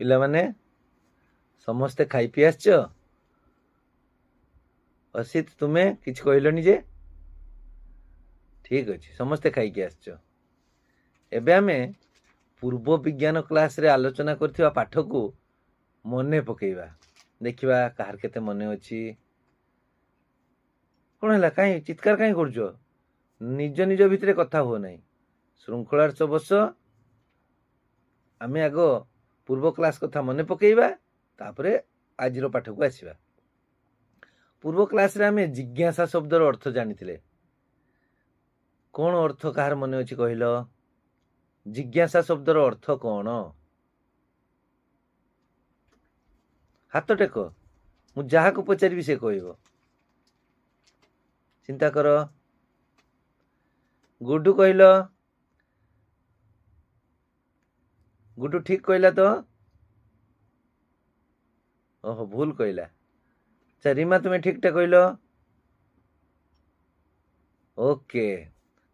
ପିଲାମାନେ ସମସ୍ତେ ଖାଇ ପିଇ ଆସିଛ? ଅସିତ ତୁମେ କିଛି କହିଲନି ଯେ? ଠିକ ଅଛି, ସମସ୍ତେ ଖାଇକି ଆସିଛ। ଏବେ ଆମେ ପୂର୍ବ ବିଜ୍ଞାନ କ୍ଲାସରେ ଆଲୋଚନା କରିଥିବା ପାଠକୁ ମନେ ପକେଇବା। ଦେଖିବା କାହାର କେତେ ମନେ ଅଛି। କଣ ହେଲା, କାହିଁ ଚିତ୍କାର କାହିଁ କରୁଛ? ନିଜ ନିଜ ଭିତରେ କଥା ହୁଅ ନାହିଁ, ଶୃଙ୍ଖଳାର ସହ ବସ। ଆମେ ଆଗ ପୂର୍ବ କ୍ଲାସ କଥା ମନେ ପକେଇବା, ତାପରେ ଆଜିର ପାଠକୁ ଆସିବା। ପୂର୍ବ କ୍ଲାସରେ ଆମେ ଜିଜ୍ଞାସା ଶବ୍ଦର ଅର୍ଥ ଜାଣିଥିଲେ। କଣ ଅର୍ଥ କାହାର ମନେ ଅଛି କହିଲ? ଜିଜ୍ଞାସା ଶବ୍ଦର ଅର୍ଥ କଣ? ହାତ ଟେକ, ମୁଁ ଯାହାକୁ ପଚାରିବି ସେ କହିବ। ଚିନ୍ତା କର। ଗୁଡୁ କହିଲ। ଗୁଡୁ ଠିକ କହିଲା ତ? ଓହୋ, ଭୁଲ କହିଲା। ଆଚ୍ଛା ରିମା, ତୁମେ ଠିକଟା କହିଲ। ଓକେ,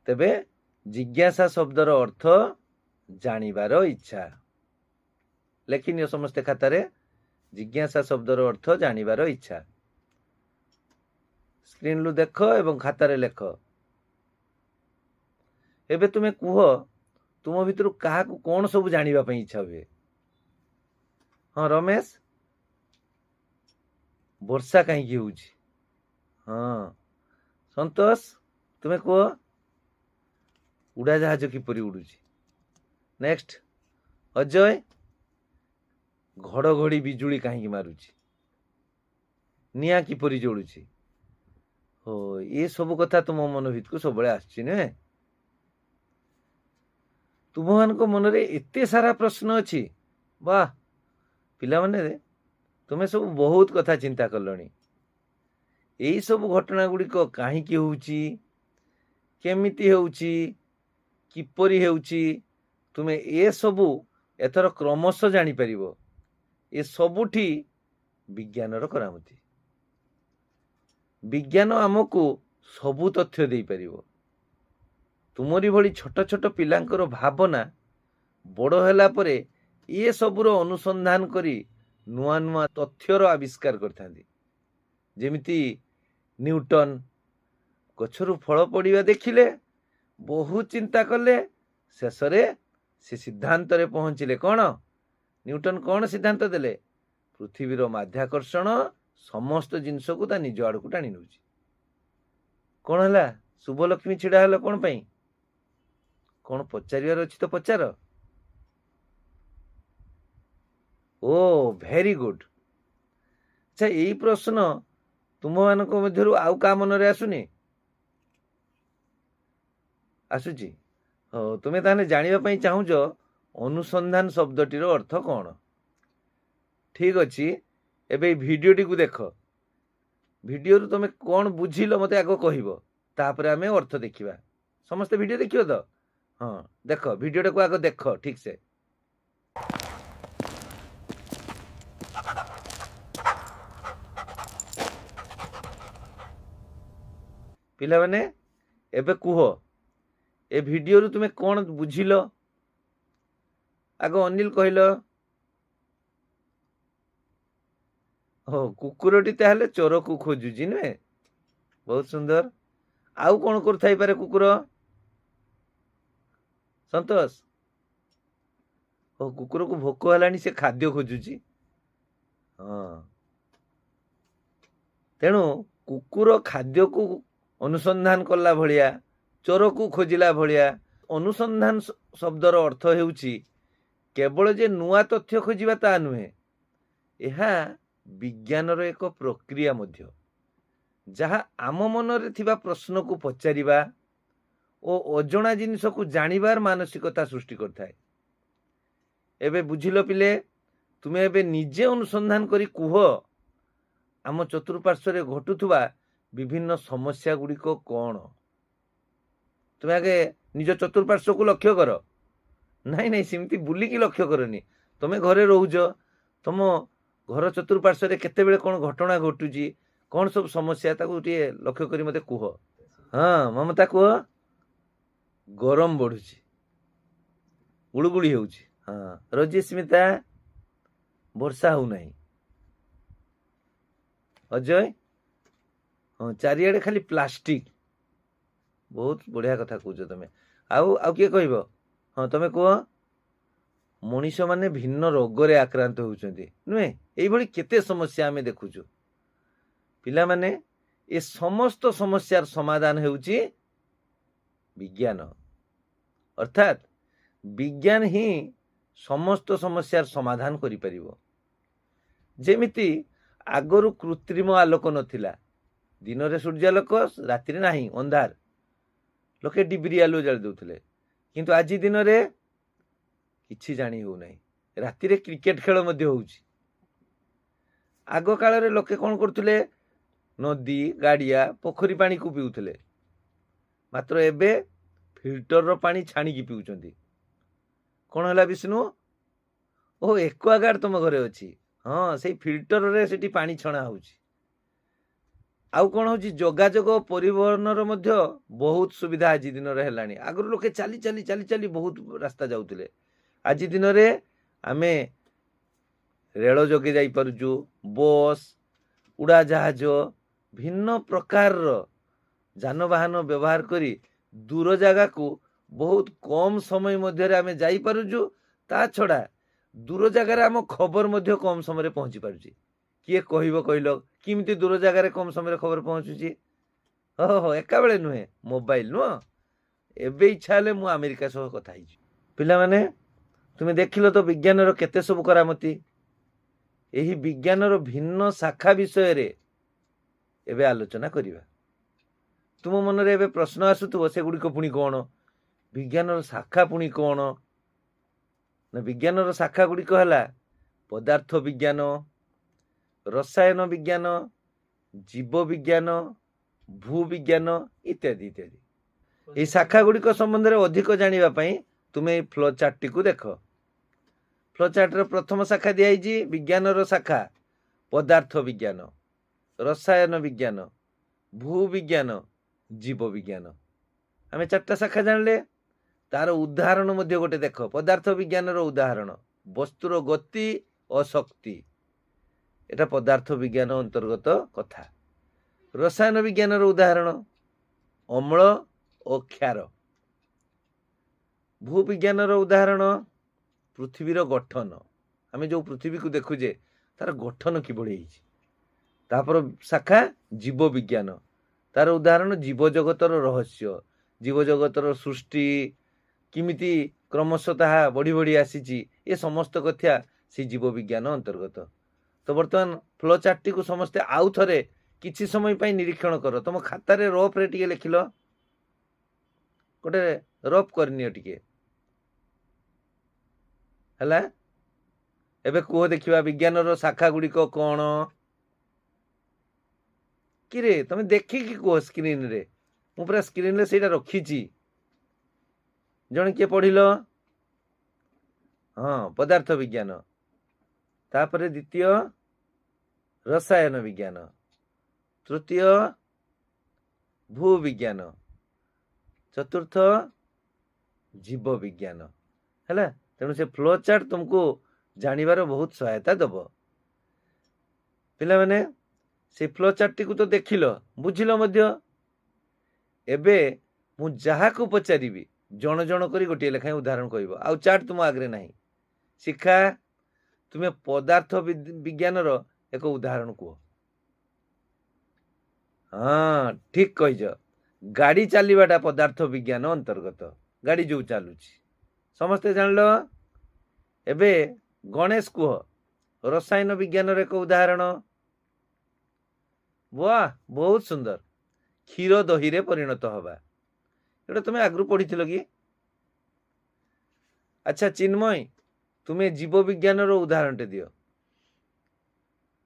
ତେବେ ଜିଜ୍ଞାସା ଶବ୍ଦର ଅର୍ଥ ଜାଣିବାର ଇଚ୍ଛା। ଲେଖିନିଅ ସମସ୍ତେ ଖାତାରେ, ଜିଜ୍ଞାସା ଶବ୍ଦର ଅର୍ଥ ଜାଣିବାର ଇଚ୍ଛା। ସ୍କ୍ରିନରୁ ଦେଖ ଏବଂ ଖାତାରେ ଲେଖ। ଏବେ ତୁମେ କୁହ, ତୁମ ଭିତରୁ କାହାକୁ କଣ ସବୁ ଜାଣିବା ପାଇଁ ଇଚ୍ଛା ହୁଏ? ହଁ ରମେଶ, ବର୍ଷା କାହିଁକି ହଉଛି? ହଁ ସନ୍ତୋଷ, ତୁମେ କୁହ, ଉଡାଜାହାଜ କିପରି ଉଡୁଛି? ନେକ୍ସଟ ଅଜୟ, ଘଡଘଡି ବିଜୁଳି କାହିଁକି ମାରୁଛି? ନିଆଁ କିପରି ଜଳୁଛି? ଓ, ଏ ସବୁ କଥା ତୁମ ମନ ଭିତରକୁ ସବୁବେଳେ ଆସୁଛି ନୁହେଁ? ତୁମମାନଙ୍କ ମନରେ ଏତେ ସାରା ପ୍ରଶ୍ନ ଅଛି। ବାଃ ପିଲାମାନେ, ତୁମେ ସବୁ ବହୁତ କଥା ଚିନ୍ତା କଲଣି। ଏଇ ସବୁ ଘଟଣା ଗୁଡ଼ିକ କାହିଁକି ହେଉଛି, କେମିତି ହେଉଛି, କିପରି ହେଉଛି, ତୁମେ ଏସବୁ ଏଥର କ୍ରମଶଃ ଜାଣିପାରିବ। ଏ ସବୁଠି ବିଜ୍ଞାନର କରାମତି। ବିଜ୍ଞାନ ଆମକୁ ସବୁ ତଥ୍ୟ ଦେଇପାରିବ। ତୁମରି ଭଳି ଛୋଟ ଛୋଟ ପିଲାଙ୍କର ଭାବନା ବଡ଼ ହେଲା ପରେ ଏସବୁର ଅନୁସନ୍ଧାନ କରି ନୂଆ ନୂଆ ତଥ୍ୟର ଆବିଷ୍କାର କରିଥାନ୍ତି। ଯେମିତି ନ୍ୟୁଟନ ଗଛରୁ ଫଳ ପଡ଼ିବା ଦେଖିଲେ, ବହୁ ଚିନ୍ତା କଲେ, ଶେଷରେ ସେ ସିଦ୍ଧାନ୍ତରେ ପହଞ୍ଚିଲେ। କଣ ନ୍ୟୁଟନ କଣ ସିଦ୍ଧାନ୍ତ ଦେଲେ? ପୃଥିବୀର ମାଧ୍ୟାକର୍ଷଣ ସମସ୍ତ ଜିନିଷକୁ ତା ନିଜ ଆଡ଼କୁ ଟାଣି ନେଉଛି। କଣ ହେଲା, ଶୁଭଲକ୍ଷ୍ମୀ ଛିଡ଼ା ହେଲ କଣ ପାଇଁ? କଣ ପଚାରିବାର ଅଛି ତ ପଚାର। ଓ ଭେରି ଗୁଡ୍। ଆଚ୍ଛା, ଏଇ ପ୍ରଶ୍ନ ତୁମମାନଙ୍କ ମଧ୍ୟରୁ ଆଉ କାହା ମନରେ ଆସୁନି? ଆସୁଛି? ହଉ, ତୁମେ ତାହେଲେ ଜାଣିବା ପାଇଁ ଚାହୁଁଛ ଅନୁସନ୍ଧାନ ଶବ୍ଦଟିର ଅର୍ଥ କଣ? ଠିକ ଅଛି, ଏବେ এই ଭିଡିଓଟିକୁ ଦେଖ। ଭିଡିଓରୁ ତମେ କଣ ବୁଝିଲ ମତେ ଆଗ କହିବ, ତାପରେ ଆମେ ଅର୍ଥ ଦେଖିବା। ସମସ୍ତେ ଭିଡିଓ ଦେଖିବ ତ? ହଁ ଦେଖ, ଭିଡିଓଟାକୁ ଆଗ ଦେଖ ଠିକ ସେ। ପିଲାମାନେ ଏବେ କୁହ, ଏ ଭିଡିଓରୁ ତୁମେ କଣ ବୁଝିଲ? ଆଗ ଅନିଲ କହିଲ। ଓ, କୁକୁରଟି ତାହେଲେ ଚୋରକୁ ଖୋଜୁଛି ନୁହେଁ? ବହୁତ ସୁନ୍ଦର। ଆଉ କଣ କରୁଥାଇପାରେ କୁକୁର? ସନ୍ତୋଷ, ଓ କୁକୁରକୁ ଭୋକ ହେଲାଣି, ସେ ଖାଦ୍ୟ ଖୋଜୁଛି। ହଁ, ତେଣୁ କୁକୁର ଖାଦ୍ୟକୁ ଅନୁସନ୍ଧାନ କଲା ଭଳିଆ, ଚୋରକୁ ଖୋଜିଲା ଭଳିଆ। ଅନୁସନ୍ଧାନ ଶବ୍ଦର ଅର୍ଥ ହେଉଛି କେବଳ ଯେ ନୂଆ ତଥ୍ୟ ଖୋଜିବା ତା ନୁହେଁ, ଏହା ବିଜ୍ଞାନର ଏକ ପ୍ରକ୍ରିୟା ମଧ୍ୟ, ଯାହା ଆମ ମନରେ ଥିବା ପ୍ରଶ୍ନକୁ ପଚାରିବା ଓ ଅଜଣା ଜିନିଷକୁ ଜାଣିବାର ମାନସିକତା ସୃଷ୍ଟି କରିଥାଏ। ଏବେ ବୁଝିଲ ପିଲେ? ତୁମେ ଏବେ ନିଜେ ଅନୁସନ୍ଧାନ କରି କୁହ, ଆମ ଚତୁଃପାର୍ଶ୍ୱରେ ଘଟୁଥିବା ବିଭିନ୍ନ ସମସ୍ୟା ଗୁଡ଼ିକ କଣ? ତୁମେ ଆଗେ ନିଜ ଚତୁଃପାର୍ଶ୍ୱକୁ ଲକ୍ଷ୍ୟ କର। ନାଇଁ ନାଇଁ, ସେମିତି ବୁଲିକି ଲକ୍ଷ୍ୟ କରନି। ତମେ ଘରେ ରହୁଛ, ତମ ଘର ଚତୁଃପାର୍ଶ୍ୱରେ କେତେବେଳେ କଣ ଘଟଣା ଘଟୁଛି, କଣ ସବୁ ସମସ୍ୟା, ତାକୁ ଟିକେ ଲକ୍ଷ୍ୟ କରି ମତେ କୁହ। ହଁ ମମତା କୁହ। ଗରମ ବଢୁଛି, ଗୁଳୁଗୁଳି ହେଉଛି। ହଁ ରୋଜି ସ୍ମିତା, ବର୍ଷା ହଉନାହିଁ। ଅଜୟ, ହଁ, ଚାରିଆଡ଼େ ଖାଲି ପ୍ଲାଷ୍ଟିକ। ବହୁତ ବଢ଼ିଆ କଥା କହୁଛ ତମେ। ଆଉ କିଏ କହିବ? ହଁ, ତମେ କୁହ। ମଣିଷମାନେ ଭିନ୍ନ ରୋଗରେ ଆକ୍ରାନ୍ତ ହେଉଛନ୍ତି, ନୁହେଁ? ଏଇଭଳି କେତେ ସମସ୍ୟା ଆମେ ଦେଖୁଛୁ। ପିଲାମାନେ, ଏ ସମସ୍ତ ସମସ୍ୟାର ସମାଧାନ ହେଉଛି ବିଜ୍ଞାନ। ଅର୍ଥାତ୍ ବିଜ୍ଞାନ ହିଁ ସମସ୍ତ ସମସ୍ୟାର ସମାଧାନ କରିପାରିବ। ଯେମିତି ଆଗରୁ କୃତ୍ରିମ ଆଲୋକ ନଥିଲା, ଦିନରେ ସୂର୍ଯ୍ୟାଲୋକ, ରାତିରେ ନାହିଁ, ଅନ୍ଧାର, ଲୋକେ ଡିବିରି ଆଲୁଅ ଜାଳି ଦେଉଥିଲେ। କିନ୍ତୁ ଆଜି ଦିନରେ କିଛି ଜାଣି ହେଉନାହିଁ, ରାତିରେ କ୍ରିକେଟ ଖେଳ ମଧ୍ୟ ହେଉଛି। ଆଗ କାଳରେ ଲୋକେ କ'ଣ କରୁଥିଲେ? ନଦୀ, ଗାଡ଼ିଆ, ପୋଖରୀ ପାଣିକୁ ପିଉଥିଲେ। ମାତ୍ର ଏବେ ଫିଲ୍ଟରର ପାଣି ଛାଣିକି ପିଉଛନ୍ତି। କ'ଣ ହେଲା ବିଷ୍ଣୁ? ଓହୋ, ଏକ୍ୱାଗାର୍ଡ ତମ ଘରେ ଅଛି? ହଁ, ସେଇ ଫିଲ୍ଟରରେ ସେଠି ପାଣି ଛଣା ହେଉଛି। ଆଉ କ'ଣ ହେଉଛି? ଯୋଗାଯୋଗ ପରିବହନର ମଧ୍ୟ ବହୁତ ସୁବିଧା ଆଜି ଦିନରେ ହେଲାଣି। ଆଗରୁ ଲୋକେ ଚାଲି ଚାଲି ଚାଲି ଚାଲି ବହୁତ ରାସ୍ତା ଯାଉଥିଲେ। ଆଜି ଦିନରେ ଆମେ ରେଳ ଯୋଗେ ଯାଇପାରୁଛୁ, ବସ୍, ଉଡ଼ାଜାହାଜ, ଭିନ୍ନ ପ୍ରକାରର ଯାନବାହନ ବ୍ୟବହାର କରି ଦୂର ଜାଗାକୁ ବହୁତ କମ୍ ସମୟ ମଧ୍ୟରେ ଆମେ ଯାଇପାରୁଛୁ। ତା ଛଡ଼ା ଦୂର ଜାଗାରେ ଆମ ଖବର ମଧ୍ୟ କମ୍ ସମୟରେ ପହଞ୍ଚି ପାରୁଛି। କିଏ କହିବ କହିଲ କେମିତି ଦୂର ଜାଗାରେ କମ୍ ସମୟରେ ଖବର ପହଞ୍ଚୁଛି? ଓହୋ, ଏକାବେଳେ ନୁହେଁ, ମୋବାଇଲ ନୁହଁ। ଏବେ ଇଚ୍ଛା ହେଲେ ମୁଁ ଆମେରିକା ସହ କଥା ହେଇଛି। ପିଲାମାନେ, ତୁମେ ଦେଖିଲ ତ ବିଜ୍ଞାନର କେତେ ସବୁ କରାମତି। ଏହି ବିଜ୍ଞାନର ଭିନ୍ନ ଶାଖା ବିଷୟରେ ଏବେ ଆଲୋଚନା କରିବା। ତୁମ ମନରେ ଏବେ ପ୍ରଶ୍ନ ଆସୁଥିବ, ସେଗୁଡ଼ିକ ପୁଣି କ'ଣ? ବିଜ୍ଞାନର ଶାଖା ପୁଣି କ'ଣ? ନା, ବିଜ୍ଞାନର ଶାଖା ଗୁଡ଼ିକ ହେଲା ପଦାର୍ଥ ବିଜ୍ଞାନ, ରସାୟନ ବିଜ୍ଞାନ, ଜୀବ ବିଜ୍ଞାନ, ଭୂବିଜ୍ଞାନ ଇତ୍ୟାଦି ଇତ୍ୟାଦି। ଏହି ଶାଖା ଗୁଡ଼ିକ ସମ୍ବନ୍ଧରେ ଅଧିକ ଜାଣିବା ପାଇଁ ତୁମେ ଏହି ଫ୍ଲୋ ଚାର୍ଟଟିକୁ ଦେଖ। ଫ୍ଲୋ ଚାର୍ଟର ପ୍ରଥମ ଶାଖା ଦିଆଯାଇଛି ବିଜ୍ଞାନର ଶାଖା ପଦାର୍ଥ ବିଜ୍ଞାନ, ରସାୟନ ବିଜ୍ଞାନ, ଭୂବିଜ୍ଞାନ, ଜୀବ ବିଜ୍ଞାନ। ଆମେ 4ଟା ଶାଖା ଜାଣିଲେ। ତାର ଉଦାହରଣ ମଧ୍ୟ ଗୋଟେ ଦେଖ। ପଦାର୍ଥ ବିଜ୍ଞାନର ଉଦାହରଣ ବସ୍ତୁର ଗତି ଓ ଶକ୍ତି, এটা ପଦାର୍ଥ ବିଜ୍ଞାନ ଅନ୍ତର୍ଗତ କଥା। ରସାୟନ ବିଜ୍ଞାନର ଉଦାହରଣ ଅମ୍ଳ ଓ କ୍ଷାର। ଭୂବିଜ୍ଞାନର ଉଦାହରଣ ପୃଥିବୀର ଗଠନ। ଆମେ ଯେଉଁ ପୃଥିବୀକୁ ଦେଖୁଛେ ତାର ଗଠନ କିଭଳି ହେଇଛି। ତାପରେ ଶାଖା ଜୀବ ବିଜ୍ଞାନ, ତାର ଉଦାହରଣ ଜୀବଜଗତର ରହସ୍ୟ, ଜୀବଜଗତର ସୃଷ୍ଟି କେମିତି କ୍ରମଶଃ ତାହା ବଢ଼ି ବଢ଼ି ଆସିଛି, ଏ ସମସ୍ତ କଥା ସେ ଜୀବ ବିଜ୍ଞାନ ଅନ୍ତର୍ଗତ। ତ ବର୍ତ୍ତମାନ ଫ୍ଲୋ ଚାର୍ଟଟିକୁ ସମସ୍ତେ ଆଉ ଥରେ କିଛି ସମୟ ପାଇଁ ନିରୀକ୍ଷଣ କର। ତମ ଖାତାରେ ରଫ୍ରେ ଟିକେ ଲେଖିଲ, ଗୋଟେ ରଫ୍ କରିନିଅ ଟିକେ, ହେଲା? ଏବେ କୁହ ଦେଖିବା ବିଜ୍ଞାନର ଶାଖା ଗୁଡ଼ିକ କ'ଣ? କିରେ ତମେ ଦେଖିକି କୁହ ସ୍କ୍ରିନରେ। ମୁଁ ପୁରା ସ୍କ୍ରିନରେ ସେଇଟା ରଖିଛି। ଜଣେ କିଏ ପଢ଼ିଲ? ହଁ, ପଦାର୍ଥ ବିଜ୍ଞାନ। ତାପରେ ଦ୍ୱିତୀୟ ରସାୟନ ବିଜ୍ଞାନ, ତୃତୀୟ ଭୂବିଜ୍ଞାନ, ଚତୁର୍ଥ ଜୀବ ବିଜ୍ଞାନ। ହେଲା? ତେଣୁ ସେ ଫ୍ଲୋ ଚାର୍ଟ ତୁମକୁ ଜାଣିବାର ବହୁତ ସହାୟତା ଦେବ। ପିଲାମାନେ, ସେ ଫ୍ଲୋ ଚାର୍ଟଟିକୁ ତ ଦେଖିଲ, ବୁଝିଲ ମଧ୍ୟ। ଏବେ ମୁଁ ଯାହାକୁ ପଚାରିବି ଜଣ ଜଣ କରି ଗୋଟିଏ ଲେଖାଏଁ ଉଦାହରଣ କହିବ। ଆଉ ଚାର୍ଟ ତୁମ ଆଗରେ ନାହିଁ। ଶିଖା, ତୁମେ ପଦାର୍ଥ ବିଜ୍ଞାନର ଏକ ଉଦାହରଣ କୁହ। ହଁ, ଠିକ୍ କହିଛ। ଗାଡ଼ି ଚାଲିବାଟା ପଦାର୍ଥ ବିଜ୍ଞାନ ଅନ୍ତର୍ଗତ। ଗାଡ଼ି ଯେଉଁ ଚାଲୁଛି ସମସ୍ତେ ଜାଣିଲ। ଏବେ ଗଣେଶ କୁହ ରସାୟନ ବିଜ୍ଞାନର ଏକ ଉଦାହରଣ। ବାଃ, ବହୁତ ସୁନ୍ଦର। କ୍ଷୀର ଦହିରେ ପରିଣତ ହେବା, ଏଇଟା ତୁମେ ଆଗରୁ ପଢ଼ିଥିଲ କି? ଆଚ୍ଛା ଚିନ୍ମୟ, ତୁମେ ଜୀବ ବିଜ୍ଞାନର ଉଦାହରଣଟେ ଦିଅ।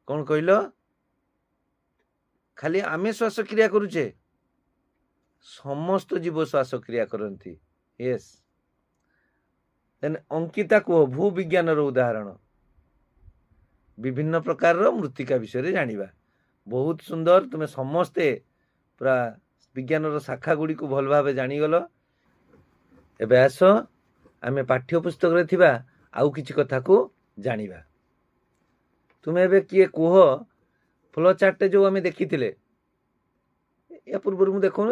କ'ଣ କହିଲ? ଖାଲି ଆମେ ଶ୍ୱାସକ୍ରିୟା କରୁଛେ? ସମସ୍ତ ଜୀବ ଶ୍ୱାସକ୍ରିୟା କରନ୍ତି। ୟେସ୍। ଦେନ୍ ଅଙ୍କିତା କୁହ ଭୂବିଜ୍ଞାନର ଉଦାହରଣ। ବିଭିନ୍ନ ପ୍ରକାରର ମୃତ୍ତିକା ବିଷୟରେ ଜାଣିବା। ବହୁତ ସୁନ୍ଦର। ତୁମେ ସମସ୍ତେ ପୁରା ବିଜ୍ଞାନର ଶାଖା ଗୁଡ଼ିକୁ ଭଲ ଭାବେ ଜାଣିଗଲ। ଏବେ ଆସ ଆମେ ପାଠ୍ୟପୁସ୍ତକରେ ଥିବା ଆଉ କିଛି କଥାକୁ ଜାଣିବା। तुम एबे किए कुह फ्लो चार्ट जो आम देखी या पूर्व मुझे देखा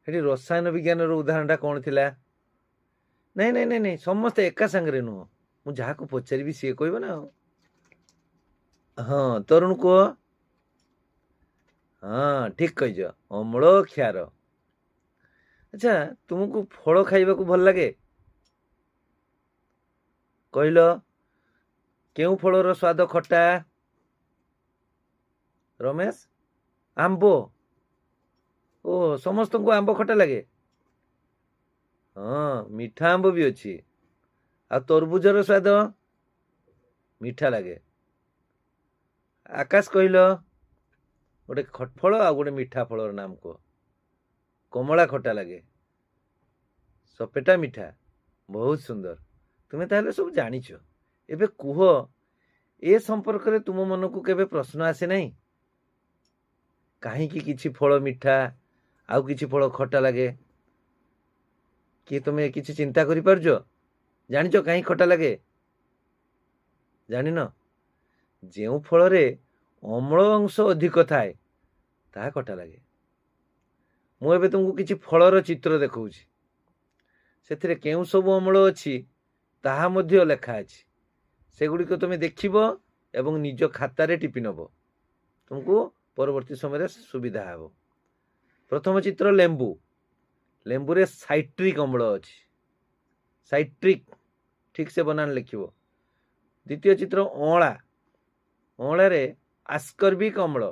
नी रसायन विज्ञान उदाहरण कौन थी नहीं नहीं नहीं नहीं समस्ते एका सांगे नुह मुझे जहाँ को पचारि सी कह ना हाँ तरुण कह हाँ ठीक कह अम्ल क्षार अच्छा तुमको फल खाइबा को भल लगे कहल केउ फलर स्वाद खटा रमेश आंब ओ समस्त को आंब खटा लगे हाँ मीठा आंब भी अच्छी आ तरबुजर स्वाद मीठा लगे आकाश कहल गोटे खटफल आ गोटे मीठा फलर नाम कह कमला खटा लगे सपेटा मीठा बहुत सुंदर तुम्हें ताहले सब जानिछ एबे कुह ए संपर्क रे तुम मन को केबे प्रश्न आसे नहीं कहीं किछि फल मीठा आउ किछि फल खटा लगे कि तुम्हें किछि चिंता करि पारजो जानिछ कहीं खटा लगे जानिन जेउ फल रे अम्ल अंश अधिक थाए ता खटा लगे मु एबे तुमको किछि फलर चित्र देखौछि सेथिरे केउ सब अम्ल अछि ताहा मध्य लेखा अछि सेगुड़ी को तुम देखिब एवं निज खातार टिपि नब तुमको परवर्ती समय सुविधा हे प्रथम चित्र लेंबू लेंबू रे साइट्रिक अम्ल अछि साइट्रिक ठीक से बनान लिखिब द्वितीय चित्र अँला अँला रे आस्कर्बिक अम्ल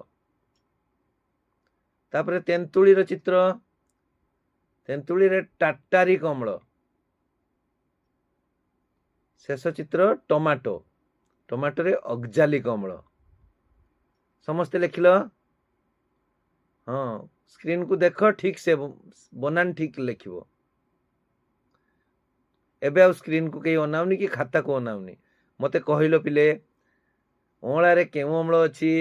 तापरे तेंतुली रो चित्र तेंतुली रे टाटारिक अम्ल शेष चित्र टमाटो टमाटो रे ऑक्जालिक अम्ल समस्ते लिखिल हाँ स्क्रीन को देख ठीक से बनान ठीक लिखिब एबे आ स्क्रीन को कहीं अनाउनी कि खाता को अनाउनी मते कहलो पिले अँला रे केउ अम्ल अछि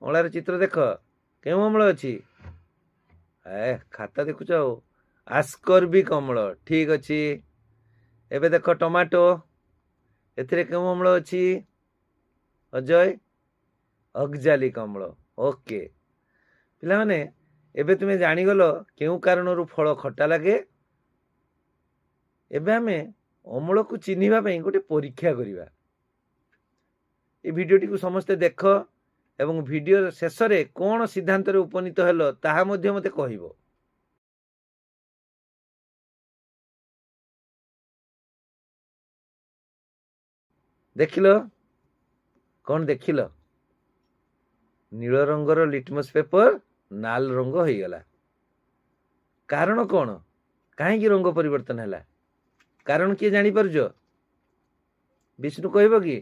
अँला रे चित्र देख केउ अम्ल अछि खाता देखुच आस्कर्बिक अम्ल ठीक अछि एबे देख टमाटो एथिरे केउ अम्ल अछि अजय ऑक्जालिक अम्ल ओके पिला माने एबे तुमे जानिगल केउ कारणरू फल खटा लगे एबे आमे अम्ल को चिन्हिबा पई गोटे परीक्षा करिबा ए भिडियोटी को समस्ते देख एवं भिडियो शेष रे कोन सिद्धांत रे उपनीत हेलो ताहा मध्ये मते कहिबो देखिल कौन देखिल नील रंगर लिटमस पेपर नाल रंग हो गला कारण कौन कहीं रंग परिवर्तन है कारण किए जानी पारज विष्णु कहब कि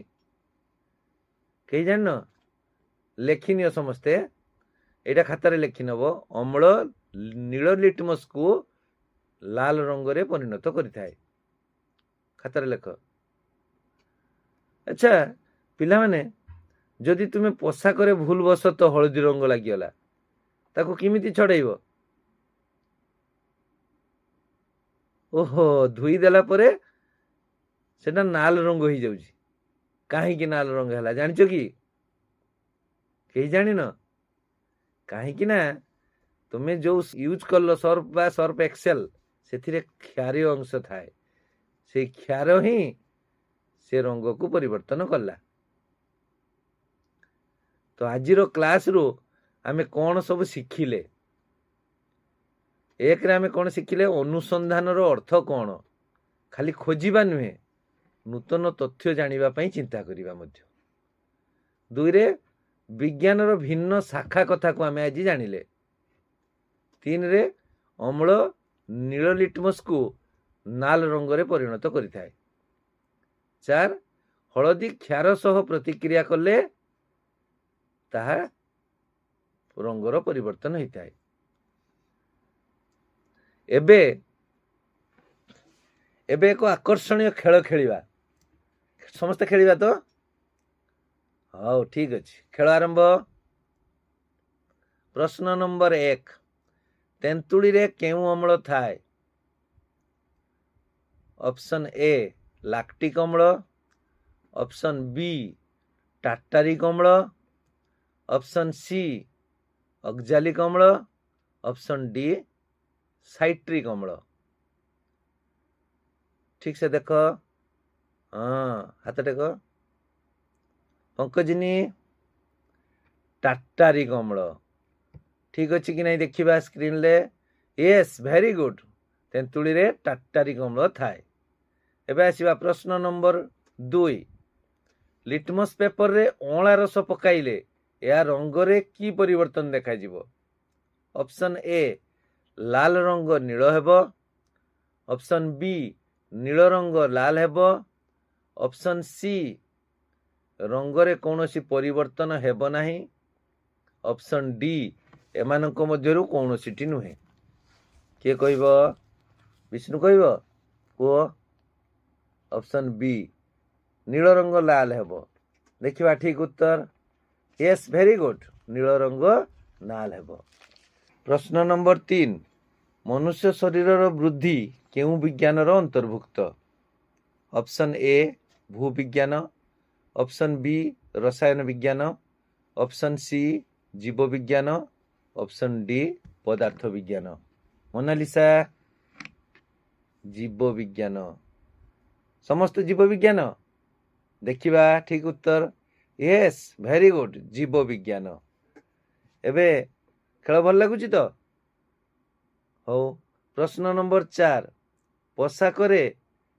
कहीं जान लेखिनियो समस्ते एटा खातार लेखि नब अम्ल नील लिटमस को लाल रंग रे परिणत करिथाए खातार लेख अच्छा पिला माने जदि तुम्हें पोशाक भूल बस तो हलदी रंग लगिगला ताको किमिति छड़ाइब ओहो धुई देला परे सेटा नाल रंग हो जाउची कहीं नाल रंग है जानिच कि कहीं जानिन कहीं ना तुम्हें जो यूज कल सर्फ बा सर्फ एक्सेल से क्षार अंश थाए से क्षार ही से रंग को परिवर्तन कला तो आज क्लास रो आमे कौन सब शिखिले एक रे आमे कौन शिखिले अनुसंधान रो अर्थ कौन खाली खोजिबा नुहे नूतन तथ्य जानिबा पई चिंता करिबा मध्य दुई रे विज्ञान रो भिन्न शाखा कथा को आमे आज जानिले तीन रे अम्ल नील लिटमस को नाल रंग रे परिणत करिथाए चार हलदी क्षार सह प्रतिक्रिया कले ताहा रंगर परिवर्तन होता है एबे एबे एक आकर्षणीय खेल खेलिबा समस्त खेलिबा तो हाँ ठीक अच्छे खेल आरंभ प्रश्न नंबर 1 तेंतुली रे केउ अम्ल थाए ऑप्शन ए लैक्टिक अम्ल ऑप्शन बी टाटारिक अम्ल, ऑप्शन सी ऑक्जालिक अम्ल, ऑप्शन डी साइट्रिक अम्ल। ठीक से देख, हाँ हाथ टेक। पंकजिनी टाटारिक अम्ल ठीक अच्छे कि नहीं देखिबा स्क्रीन ले। यस वेरी गुड, तेंतुली रे टाटारिक अम्ल थाए। एबे आसीबा प्रश्न नंबर 2। लिटमस पेपर रे अँला रस पकाइले या रंग रे की परिवर्तन देखा जिवो। ऑप्शन ए लाल रंग नील हेबो, ऑप्शन बी नील रंग लाल हेबो, ऑप्शन सी रंग रे कौनसी परिवर्तन हेबो नाही, ऑप्शन डी एमानक मध्यरु कौनसीटी नुहे। किए कहबो? विष्णु कहबो को ऑप्शन बी नील रंग लाल हेबो। देखिबा ठीक उत्तर। यस वेरी गुड, नील रंग लाल हेबो। प्रश्न नंबर 3। मनुष्य शरीर वृद्धि केउ विज्ञान अंतर्भुक्त। ऑप्शन ए भूविज्ञान, ऑप्शन बी रसायन विज्ञान, ऑप्शन सी जीव विज्ञान, ऑप्शन डी पदार्थ विज्ञान। मोनालिसा जीव विज्ञान, समस्त जीव विज्ञान। देखिबा ठीक उत्तर। यस वेरी गुड, जीव विज्ञान। एबे खेल भल लगुची तो हो। प्रश्न नंबर 4। पोशाक रे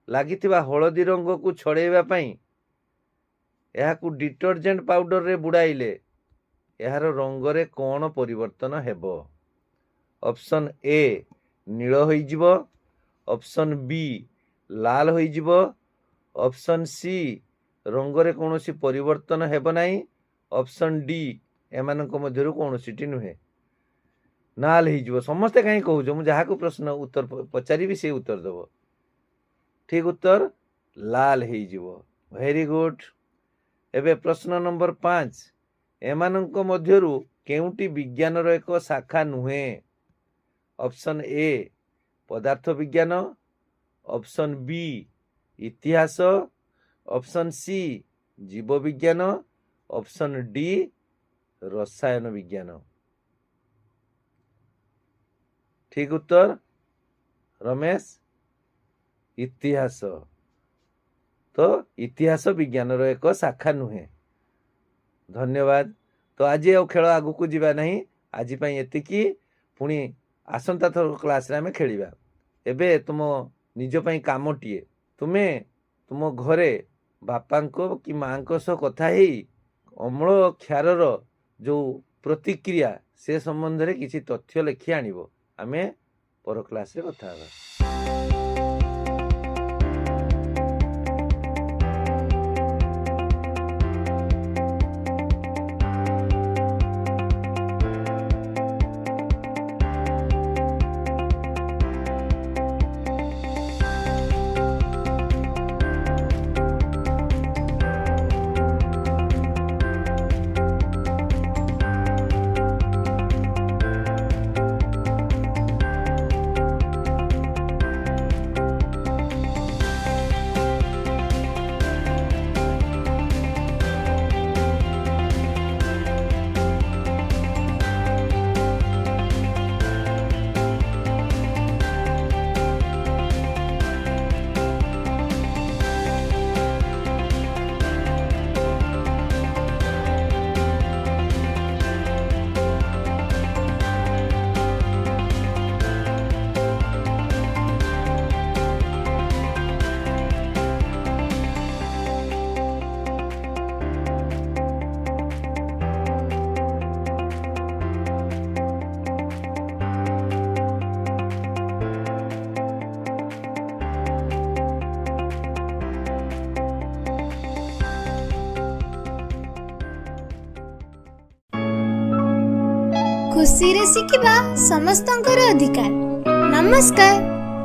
लागिथिबा हलदी रंग को छड़ेबा पई एहाकू डिटर्जेंट पाउडर रे बुड़ाइले एहार रंग रे कौन परिवर्तन हेबो। ऑप्शन ए नील होई जिवो, ऑप्शन बी लाल होई जिवो, ऑप्शन सी रंग रे कौनसी परिवर्तन हेबो नाही, ऑप्शन डी एमानक मध्यरु कौनसीटी नुहे। नाल ही जिवो। समस्ते कहीं कहूछ मु जहाकू प्रश्न उत्तर पचारिबी से उत्तर देबो। ठीक उत्तर लाल ही जिवो। Very good. एबे प्रश्न नंबर 5। एमानक मध्यरु केउटी विज्ञान रो एक शाखा नुहे। ऑप्शन ए पदार्थ विज्ञान, ऑप्शन बी इतिहास, ऑप्शन सी जीव विज्ञान, ऑप्शन डी रसायन विज्ञान। ठीक उत्तर रमेश इतिहास। तो इतिहास विज्ञान रो एक शाखा नुहे। धन्यवाद। तो आज आ खेल आगु को जीवा नहीं, आज पई एतिकी। पुणी आसंता थर क्लास रे आमे खेलिबा। एबे तुम निज पई कामटिए तुमे तुम घरे बापांको कि मांको सह कथा हेई अम्ल क्षारर जो प्रतिक्रिया से संबंध रे किसी तथ्य लिखि आनिबो। आमे पर क्लास रे कथा हबा। खुशी रे शिखिबा समस्तंकर अधिकार। नमस्कार।